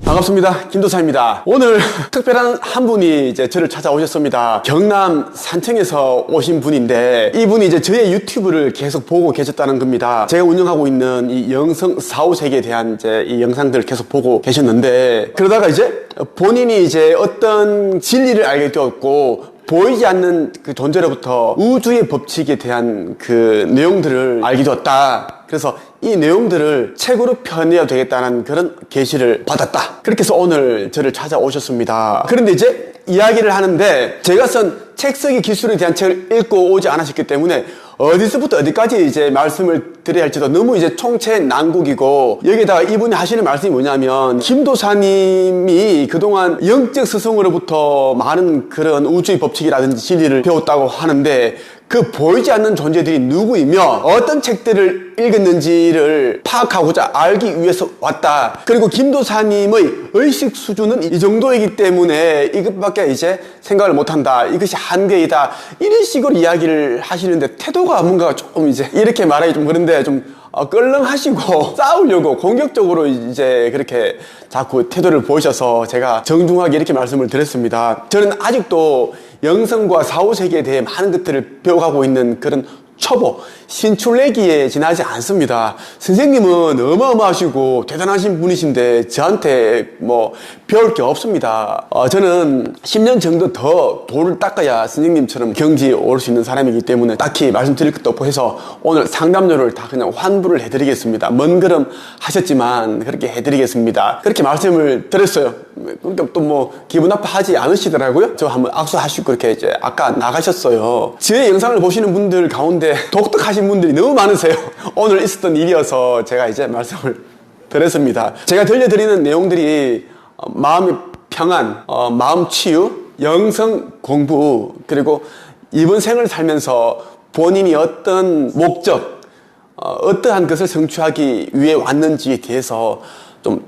반갑습니다. 김도사입니다. 오늘 특별한 한 분이 이제 저를 찾아오셨습니다. 경남 산청에서 오신 분인데, 이분이 이제 저의 유튜브를 계속 보고 계셨다는 겁니다. 제가 운영하고 있는 이 영성 사후세계에 대한 이제 이 영상들을 계속 보고 계셨는데, 그러다가 이제 본인이 이제 어떤 진리를 알게 되었고, 보이지 않는 그 존재로부터 우주의 법칙에 대한 그 내용들을 알게 되었다. 그래서 이 내용들을 책으로 펴내야 되겠다는 그런 계시를 받았다. 그렇게 해서 오늘 저를 찾아오셨습니다. 그런데 이제 이야기를 하는데, 제가 쓴 책 쓰기 기술에 대한 책을 읽고 오지 않으셨기 때문에 어디서부터 어디까지 이제 말씀을 드려야 할지도 너무 이제 총체난국이고, 여기다가 이분이 하시는 말씀이 뭐냐면, 김도사님이 그동안 영적 스승으로부터 많은 그런 우주의 법칙이라든지 진리를 배웠다고 하는데, 그 보이지 않는 존재들이 누구이며 어떤 책들을 읽었는지를 파악하고자 알기 위해서 왔다. 그리고 김도사님의 의식 수준은 이 정도이기 때문에 이것밖에 이제 생각을 못한다. 이것이 한계이다. 이런 식으로 이야기를 하시는데, 태도가 뭔가 조금 이제 이렇게 말하기 좀 그런데 좀 껄렁하시고 싸우려고 공격적으로 이제 그렇게 자꾸 태도를 보이셔서 제가 정중하게 이렇게 말씀을 드렸습니다. 저는 아직도 영성과 사후세계에 대해 많은 것들을 배워가고 있는 그런 초보, 신출내기에 지나지 않습니다. 선생님은 어마어마하시고 대단하신 분이신데 저한테 뭐 배울 게 없습니다. 저는 10년 정도 더 돌을 닦아야 선생님처럼 경지에 오를 수 있는 사람이기 때문에 딱히 말씀드릴 것도 없고 해서 오늘 상담료를 다 그냥 환불을 해드리겠습니다. 먼 걸음 하셨지만 그렇게 해드리겠습니다. 그렇게 말씀을 드렸어요. 그러니까 또 뭐 기분 나빠하지 않으시더라고요. 저 한번 악수하시고 그렇게 이제 아까 나가셨어요. 제 영상을 보시는 분들 가운데 독특하신 분들이 너무 많으세요. 오늘 있었던 일이어서 제가 이제 말씀을 드렸습니다. 제가 들려드리는 내용들이 마음의 평안, 마음 치유, 영성 공부, 그리고 이번 생을 살면서 본인이 어떤 목적, 어떠한 것을 성취하기 위해 왔는지에 대해서 좀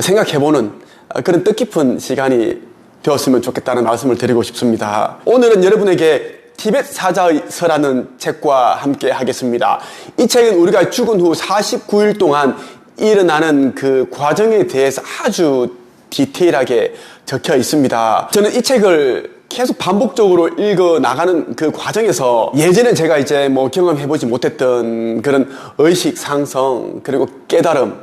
생각해보는 그런 뜻깊은 시간이 되었으면 좋겠다는 말씀을 드리고 싶습니다. 오늘은 여러분에게 티벳 사자의 서라는 책과 함께 하겠습니다. 이 책은 우리가 죽은 후 49일 동안 일어나는 그 과정에 대해서 아주 디테일하게 적혀 있습니다. 저는 이 책을 계속 반복적으로 읽어 나가는 그 과정에서 예전에 제가 이제 뭐 경험해보지 못했던 그런 의식 상성, 그리고 깨달음,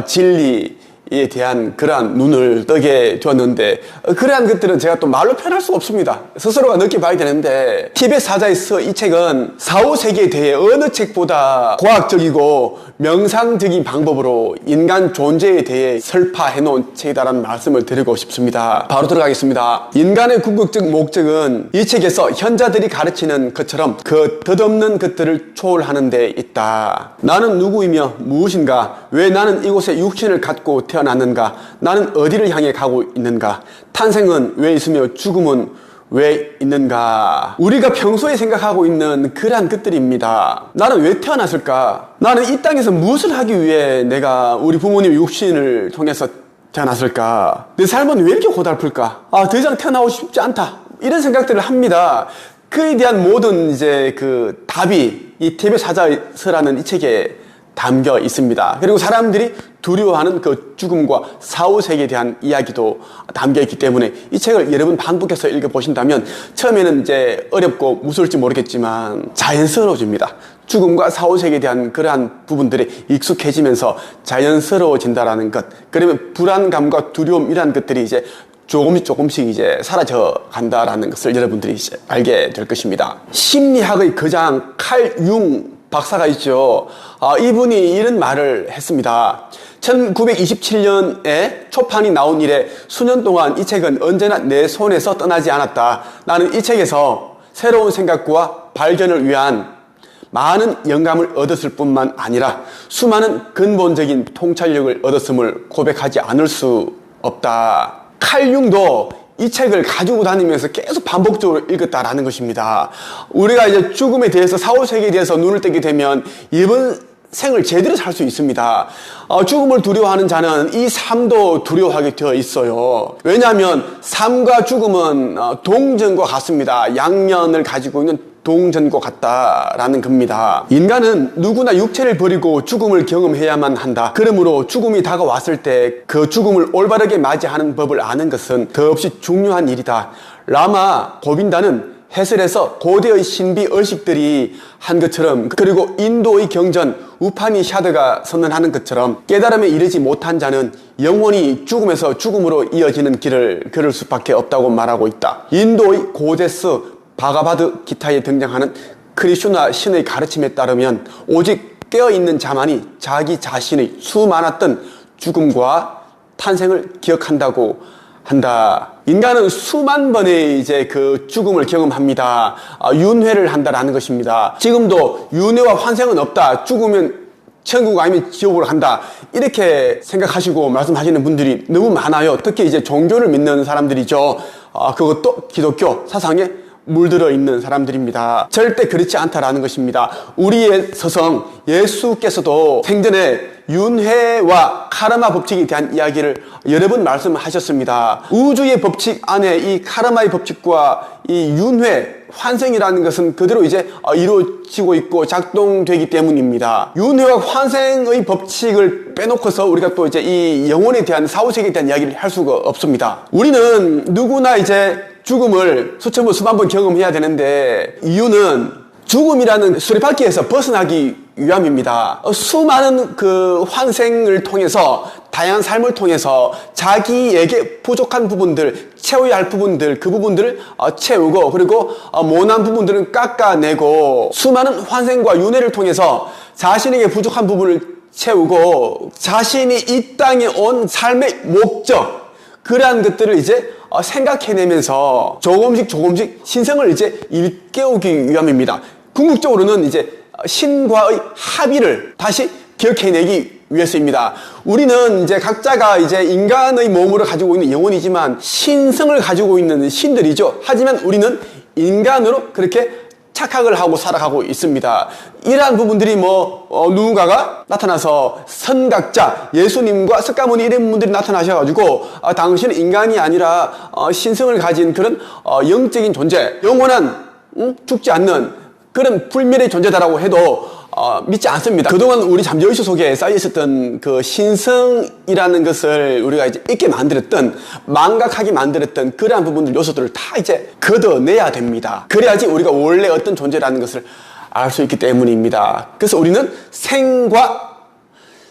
진리, 에 대한 그러한 눈을 뜨게 되었는데, 그러한 것들은 제가 또 말로 표현할 수가 없습니다. 스스로가 느껴봐야 되는데, 티벳 사자의 서 이 책은 사후세계에 대해 어느 책보다 과학적이고 명상적인 방법으로 인간 존재에 대해 설파해 놓은 책이다라는 말씀을 드리고 싶습니다. 바로 들어가겠습니다. 인간의 궁극적 목적은 이 책에서 현자들이 가르치는 것처럼 그 덧없는 것들을 초월하는 데 있다. 나는 누구이며 무엇인가? 왜 나는 이곳에 육신을 갖고 태어났는가? 나는 어디를 향해 가고 있는가? 탄생은 왜 있으며 죽음은 왜 있는가? 우리가 평소에 생각하고 있는 그러한 것들입니다. 나는 왜 태어났을까? 나는 이 땅에서 무엇을 하기 위해 내가 우리 부모님 육신을 통해서 태어났을까? 내 삶은 왜 이렇게 고달플까? 더 이상 태어나고 싶지 않다. 이런 생각들을 합니다. 그에 대한 모든 이제 그 답이 이 티벳 사자의 서라는 이 책에 담겨 있습니다. 그리고 사람들이 두려워하는 그 죽음과 사후세계에 대한 이야기도 담겨 있기 때문에 이 책을 여러 번 반복해서 읽어보신다면 처음에는 이제 어렵고 무서울지 모르겠지만 자연스러워집니다. 죽음과 사후세계에 대한 그러한 부분들이 익숙해지면서 자연스러워진다라는 것, 그러면 불안감과 두려움 이런 것들이 이제 조금씩 이제 사라져 간다라는 것을 여러분들이 이제 알게 될 것입니다. 심리학의 거장 칼 융 박사가 있죠. 이분이 이런 말을 했습니다. 1927년에 초판이 나온 이래 수년 동안 이 책은 언제나 내 손에서 떠나지 않았다. 나는 이 책에서 새로운 생각과 발견을 위한 많은 영감을 얻었을 뿐만 아니라 수많은 근본적인 통찰력을 얻었음을 고백하지 않을 수 없다. 칼 융도 이 책을 가지고 다니면서 계속 반복적으로 읽었다라는 것입니다. 우리가 이제 죽음에 대해서, 사후세계에 대해서 눈을 뜨게 되면 이번 생을 제대로 살 수 있습니다. 죽음을 두려워하는 자는 이 삶도 두려워하게 되어 있어요. 왜냐하면 삶과 죽음은 동전과 같습니다. 양면을 가지고 있는 동전과 같다라는 겁니다. 인간은 누구나 육체를 버리고 죽음을 경험해야만 한다. 그러므로 죽음이 다가왔을 때 그 죽음을 올바르게 맞이하는 법을 아는 것은 더없이 중요한 일이다. 라마 고빈다는 해설에서 고대의 신비 의식들이 한 것처럼, 그리고 인도의 경전 우파니샤드가 선언하는 것처럼 깨달음에 이르지 못한 자는 영원히 죽음에서 죽음으로 이어지는 길을 걸을 수밖에 없다고 말하고 있다. 인도의 고데스 바가바드 기타에 등장하는 크리슈나 신의 가르침에 따르면 오직 깨어있는 자만이 자기 자신의 수많았던 죽음과 탄생을 기억한다고 한다. 인간은 수만 번의 이제 그 죽음을 경험합니다. 윤회를 한다라는 것입니다. 지금도 윤회와 환생은 없다. 죽으면 천국 아니면 지옥으로 간다. 이렇게 생각하시고 말씀하시는 분들이 너무 많아요. 특히 이제 종교를 믿는 사람들이죠. 그것도 기독교 사상에 물들어 있는 사람들입니다. 절대 그렇지 않다라는 것입니다. 우리의 스승 예수께서도 생전에 윤회와 카르마 법칙에 대한 이야기를 여러 번 말씀하셨습니다. 우주의 법칙 안에 이 카르마의 법칙과 이 윤회, 환생이라는 것은 그대로 이제 이루어지고 있고 작동되기 때문입니다. 윤회와 환생의 법칙을 빼놓고서 우리가 또 이제 이 영혼에 대한 사후세계에 대한 이야기를 할 수가 없습니다. 우리는 누구나 이제 죽음을 수천 번, 수만 번 경험해야 되는데 이유는 죽음이라는 수레바퀴에서 벗어나기 위함입니다. 수많은 그 환생을 통해서 다양한 삶을 통해서 자기에게 부족한 부분들, 채워야 할 부분들, 그 부분들을 채우고, 그리고 모난 부분들은 깎아내고, 수많은 환생과 윤회를 통해서 자신에게 부족한 부분을 채우고, 자신이 이 땅에 온 삶의 목적, 그러한 것들을 이제 생각해내면서 조금씩 신성을 이제 일깨우기 위함입니다. 궁극적으로는 이제 신과의 합의를 다시 기억해내기 위해서입니다. 우리는 이제 각자가 이제 인간의 몸으로 가지고 있는 영혼이지만 신성을 가지고 있는 신들이죠. 하지만 우리는 인간으로 그렇게 착각을 하고 살아가고 있습니다. 이러한 부분들이 누군가가 나타나서 선각자, 예수님과 석가모니 이런 분들이 나타나셔가지고 당신은 인간이 아니라 신성을 가진 그런 영적인 존재, 영원한 죽지 않는 그런 불멸의 존재다라고 해도 믿지 않습니다. 그동안 우리 잠재의식 속에 쌓여 있었던 그 신성이라는 것을 우리가 이제 잊게 만들었던, 망각하게 만들었던 그러한 부분들, 요소들을 다 이제 걷어내야 됩니다. 그래야지 우리가 원래 어떤 존재라는 것을 알 수 있기 때문입니다. 그래서 우리는 생과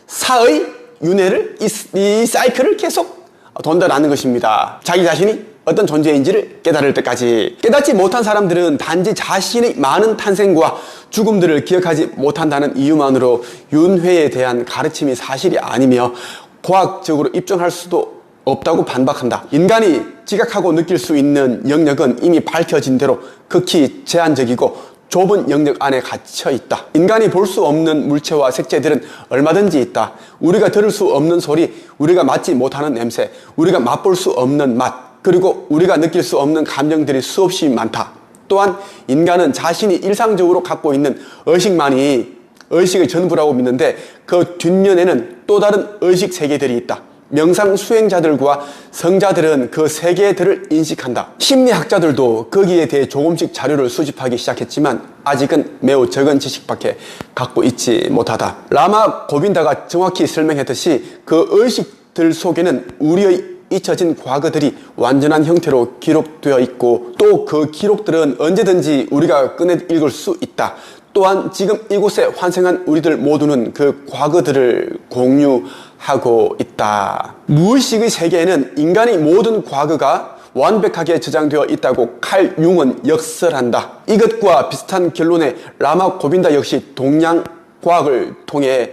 사의 윤회를, 이 사이클을 계속 돈다라는 것입니다. 자기 자신이 어떤 존재인지를 깨달을 때까지. 깨닫지 못한 사람들은 단지 자신의 많은 탄생과 죽음들을 기억하지 못한다는 이유만으로 윤회에 대한 가르침이 사실이 아니며 과학적으로 입증할 수도 없다고 반박한다. 인간이 지각하고 느낄 수 있는 영역은 이미 밝혀진 대로 극히 제한적이고 좁은 영역 안에 갇혀 있다. 인간이 볼 수 없는 물체와 색채들은 얼마든지 있다. 우리가 들을 수 없는 소리, 우리가 맡지 못하는 냄새, 우리가 맛볼 수 없는 맛, 그리고 우리가 느낄 수 없는 감정들이 수없이 많다. 또한 인간은 자신이 일상적으로 갖고 있는 의식만이 의식의 전부라고 믿는데 그 뒷면에는 또 다른 의식 세계들이 있다. 명상 수행자들과 성자들은 그 세계들을 인식한다. 심리학자들도 거기에 대해 조금씩 자료를 수집하기 시작했지만 아직은 매우 적은 지식밖에 갖고 있지 못하다. 라마 고빈다가 정확히 설명했듯이 그 의식들 속에는 우리의 잊혀진 과거들이 완전한 형태로 기록되어 있고 또 그 기록들은 언제든지 우리가 꺼내 읽을 수 있다. 또한 지금 이곳에 환생한 우리들 모두는 그 과거들을 공유하고 있다. 무의식의 세계에는 인간의 모든 과거가 완벽하게 저장되어 있다고 칼 융은 역설한다. 이것과 비슷한 결론에 라마 고빈다 역시 동양 과학을 통해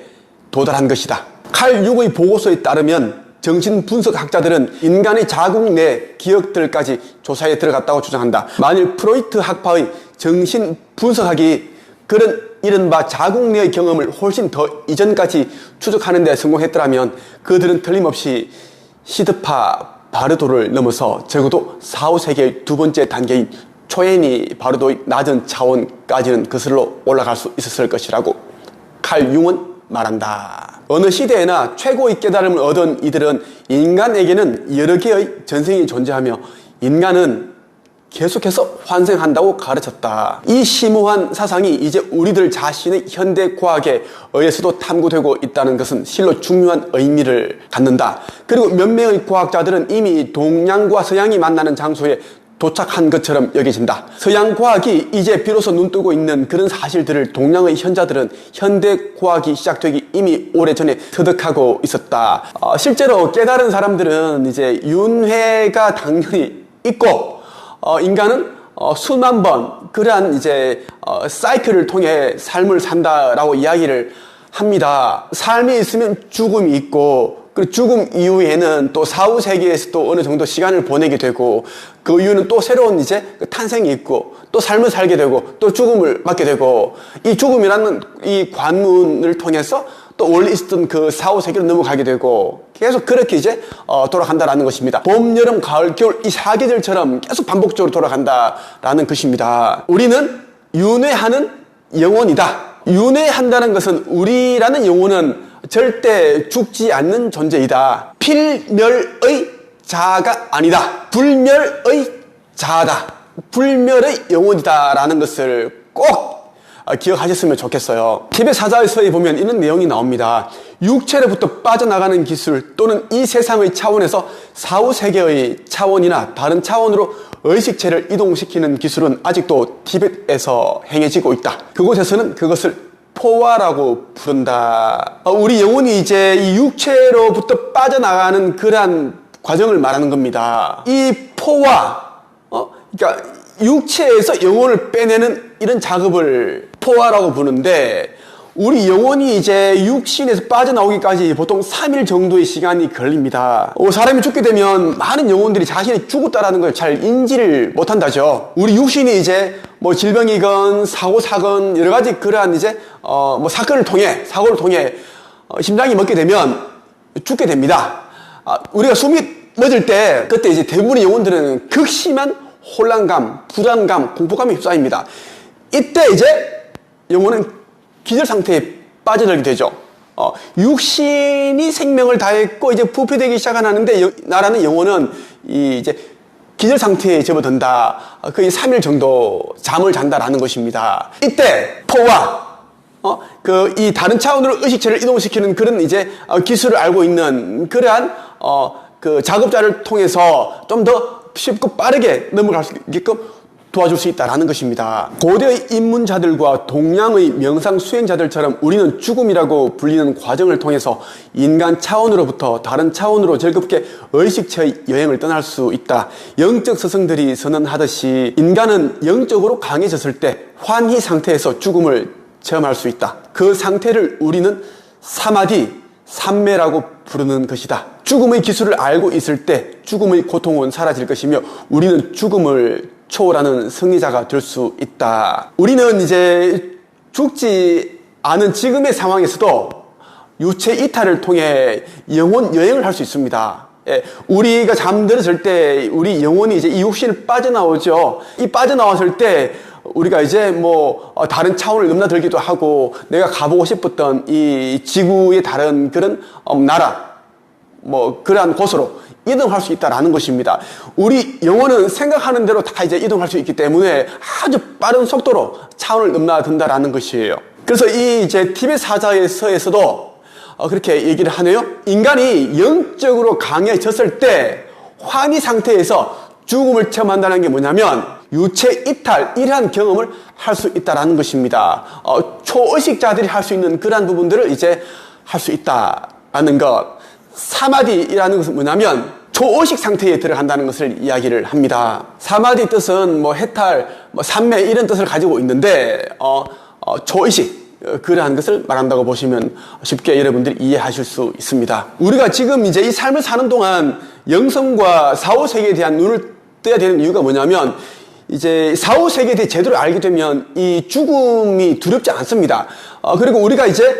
도달한 것이다. 칼 융의 보고서에 따르면 정신분석학자들은 인간의 자궁 내 기억들까지 조사에 들어갔다고 주장한다. 만일 프로이트 학파의 정신분석학이 그런 이른바 자궁 내의 경험을 훨씬 더 이전까지 추적하는 데 성공했더라면 그들은 틀림없이 시드파 바르도를 넘어서 적어도 4, 5세계의 두 번째 단계인 초에니 바르도의 낮은 차원까지는 거슬러 올라갈 수 있었을 것이라고 칼 융은 말한다. 어느 시대에나 최고의 깨달음을 얻은 이들은 인간에게는 여러 개의 전생이 존재하며 인간은 계속해서 환생한다고 가르쳤다. 이 심오한 사상이 이제 우리들 자신의 현대 과학에 의해서도 탐구되고 있다는 것은 실로 중요한 의미를 갖는다. 그리고 몇 명의 과학자들은 이미 동양과 서양이 만나는 장소에 도착한 것처럼 여겨진다. 서양 과학이 이제 비로소 눈뜨고 있는 그런 사실들을 동양의 현자들은 현대 과학이 시작되기 이미 오래전에 터득하고 있었다. 실제로 깨달은 사람들은 이제 윤회가 당연히 있고, 인간은 수만 번 그러한 이제 사이클을 통해 삶을 산다라고 이야기를 합니다. 삶이 있으면 죽음이 있고, 그리고 죽음 이후에는 또 사후 세계에서 또 어느 정도 시간을 보내게 되고, 그 이후는 또 새로운 이제 탄생이 있고, 또 삶을 살게 되고, 또 죽음을 맞게 되고, 이 죽음이라는 이 관문을 통해서 또 원래 있었던 그 사후 세계로 넘어가게 되고, 계속 그렇게 이제 돌아간다라는 것입니다. 봄, 여름, 가을, 겨울 이 사계절처럼 계속 반복적으로 돌아간다라는 것입니다. 우리는 윤회하는 영혼이다. 윤회한다는 것은 우리라는 영혼은 절대 죽지 않는 존재이다. 필멸의 자아가 아니다. 불멸의 자아다. 불멸의 영혼이다 라는 것을 꼭 기억하셨으면 좋겠어요. 티벳 사자에서에 보면 이런 내용이 나옵니다. 육체로부터 빠져나가는 기술 또는 이 세상의 차원에서 사후 세계의 차원이나 다른 차원으로 의식체를 이동시키는 기술은 아직도 티벳에서 행해지고 있다. 그곳에서는 그것을 포화라고 부른다. 우리 영혼이 이제 이 육체로부터 빠져나가는 그러한 과정을 말하는 겁니다. 이 포화, 그러니까 육체에서 영혼을 빼내는 이런 작업을 포화라고 부르는데, 우리 영혼이 이제 육신에서 빠져나오기까지 보통 3일 정도의 시간이 걸립니다. 사람이 죽게 되면 많은 영혼들이 자신이 죽었다라는 걸 잘 인지를 못한다죠. 우리 육신이 이제 뭐 질병이건 사고사건 여러 가지 그러한 이제 뭐 사고를 통해 심장이 멎게 되면 죽게 됩니다. 우리가 숨이 멎을 때 그때 이제 대부분의 영혼들은 극심한 혼란감, 불안감, 공포감에 휩싸입니다. 이때 이제 영혼은 기절 상태에 빠져들게 되죠. 육신이 생명을 다했고 이제 부패되기 시작하는데 나라는 영혼은 이제 기절 상태에 접어든다. 거의 3일 정도 잠을 잔다라는 것입니다. 이때 포화, 이 다른 차원으로 의식체를 이동시키는 그런 이제 기술을 알고 있는 그러한 그 작업자를 통해서 좀 더 쉽고 빠르게 넘어갈 수 있게끔 도와줄 수 있다는 것입니다. 고대의 입문자들과 동양의 명상 수행자들처럼 우리는 죽음이라고 불리는 과정을 통해서 인간 차원으로부터 다른 차원으로 즐겁게 의식체의 여행을 떠날 수 있다. 영적 스승들이 선언하듯이 인간은 영적으로 강해졌을 때 환희 상태에서 죽음을 체험할 수 있다. 그 상태를 우리는 사마디, 삼매라고 부르는 것이다. 죽음의 기술을 알고 있을 때 죽음의 고통은 사라질 것이며 우리는 죽음을 초월하는 승리자가 될 수 있다. 우리는 이제 죽지 않은 지금의 상황에서도 유체 이탈을 통해 영혼 여행을 할 수 있습니다. 우리가 잠들었을 때 우리 영혼이 이제 이 육신을 빠져나오죠. 이 빠져나왔을 때 우리가 이제 뭐 다른 차원을 넘나들기도 하고 내가 가보고 싶었던 이 지구의 다른 그런 나라 뭐 그러한 곳으로 이동할 수 있다라는 것입니다. 우리 영혼은 생각하는 대로 다 이제 이동할 수 있기 때문에 아주 빠른 속도로 차원을 넘나든다라는 것이에요. 그래서 이 이제 티벳 사자에서에서도 그렇게 얘기를 하네요. 인간이 영적으로 강해졌을 때 환희 상태에서 죽음을 체험한다는 게 뭐냐면 유체 이탈, 이러한 경험을 할 수 있다라는 것입니다. 초의식자들이 할 수 있는 그러한 부분들을 이제 할 수 있다라는 것. 사마디라는 것은 뭐냐면 초의식 상태에 들어간다는 것을 이야기를 합니다. 사마디 뜻은 뭐 해탈, 뭐 삼매 이런 뜻을 가지고 있는데 초의식 그러한 것을 말한다고 보시면 쉽게 여러분들이 이해하실 수 있습니다. 우리가 지금 이제 이 삶을 사는 동안 영성과 사후 세계에 대한 눈을 떠야 되는 이유가 뭐냐면 이제 사후 세계에 대해 제대로 알게 되면 이 죽음이 두렵지 않습니다. 그리고 우리가 이제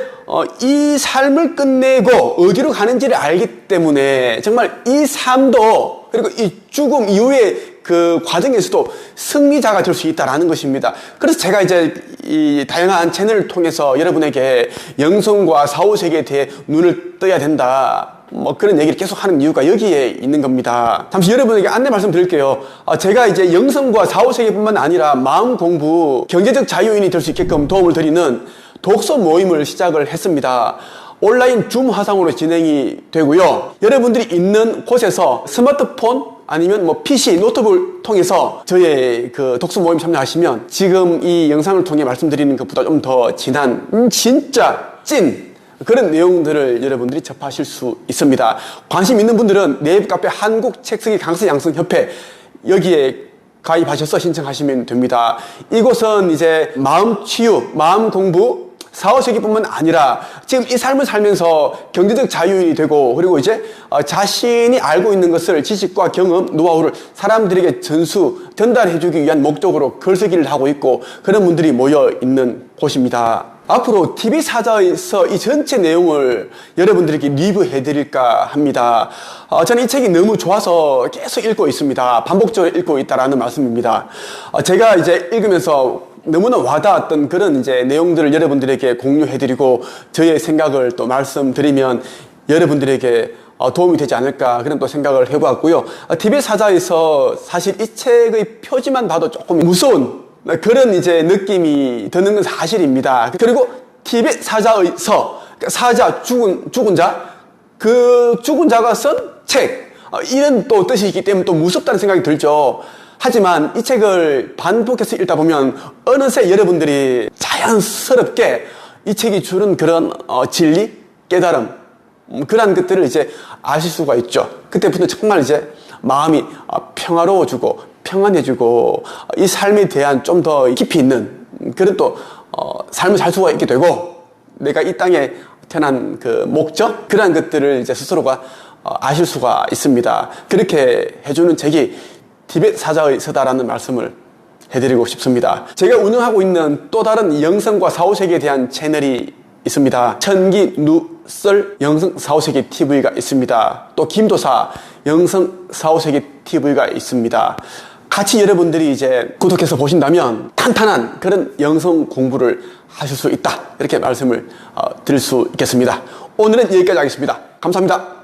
이 삶을 끝내고 어디로 가는지를 알기 때문에 정말 이 삶도 그리고 이 죽음 이후에 그 과정에서도 승리자가 될 수 있다라는 것입니다. 그래서 제가 이제 이 다양한 채널을 통해서 여러분에게 영성과 사후세계에 대해 눈을 떠야 된다, 뭐 그런 얘기를 계속 하는 이유가 여기에 있는 겁니다. 잠시 여러분에게 안내 말씀드릴게요. 제가 이제 영성과 사후세계뿐만 아니라 마음 공부, 경제적 자유인이 될 수 있게끔 도움을 드리는 독서 모임을 시작을 했습니다. 온라인 줌 화상으로 진행이 되고요. 여러분들이 있는 곳에서 스마트폰 아니면 뭐 PC, 노트북을 통해서 저의 그 독서 모임 참여하시면 지금 이 영상을 통해 말씀드리는 것보다 좀 더 진한, 진짜 찐 그런 내용들을 여러분들이 접하실 수 있습니다. 관심 있는 분들은 네이버 카페 한국책쓰기 강서양성협회 여기에 가입하셔서 신청하시면 됩니다. 이곳은 이제 마음 치유, 마음 공부, 사후세계뿐만 아니라 지금 이 삶을 살면서 경제적 자유인이 되고, 그리고 이제 자신이 알고 있는 것을 지식과 경험, 노하우를 사람들에게 전달해주기 위한 목적으로 글쓰기를 하고 있고, 그런 분들이 모여 있는 곳입니다. 앞으로 TV사자에서 이 전체 내용을 여러분들에게 리뷰해드릴까 합니다. 저는 이 책이 너무 좋아서 계속 읽고 있습니다. 반복적으로 읽고 있다라는 말씀입니다. 제가 이제 읽으면서 너무나 와닿았던 그런 이제 내용들을 여러분들에게 공유해드리고, 저의 생각을 또 말씀드리면 여러분들에게 도움이 되지 않을까, 그런 또 생각을 해보았고요. TV사자에서 사실 이 책의 표지만 봐도 조금 무서운 그런 이제 느낌이 드는 건 사실입니다. 그리고 TV사자에서 사자, 죽은 자, 그 죽은 자가 쓴 책, 이런 또 뜻이 있기 때문에 또 무섭다는 생각이 들죠. 하지만 이 책을 반복해서 읽다 보면 어느새 여러분들이 자연스럽게 이 책이 주는 그런 진리, 깨달음, 그러한 것들을 이제 아실 수가 있죠. 그때부터 정말 이제 마음이 평화로워지고 평안해지고, 이 삶에 대한 좀 더 깊이 있는 그런 또 삶을 살 수가 있게 되고, 내가 이 땅에 태어난 그 목적, 그러한 것들을 이제 스스로가 아실 수가 있습니다. 그렇게 해주는 책이 TV사자의 서다라는 말씀을 해드리고 싶습니다. 제가 운영하고 있는 또 다른 영성과 사후세계에 대한 채널이 있습니다. 천기 누설 영성 사후세계 TV가 있습니다. 또 김도사 영성 사후세계 TV가 있습니다. 같이 여러분들이 이제 구독해서 보신다면 탄탄한 그런 영성 공부를 하실 수 있다, 이렇게 말씀을 드릴 수 있겠습니다. 오늘은 여기까지 하겠습니다. 감사합니다.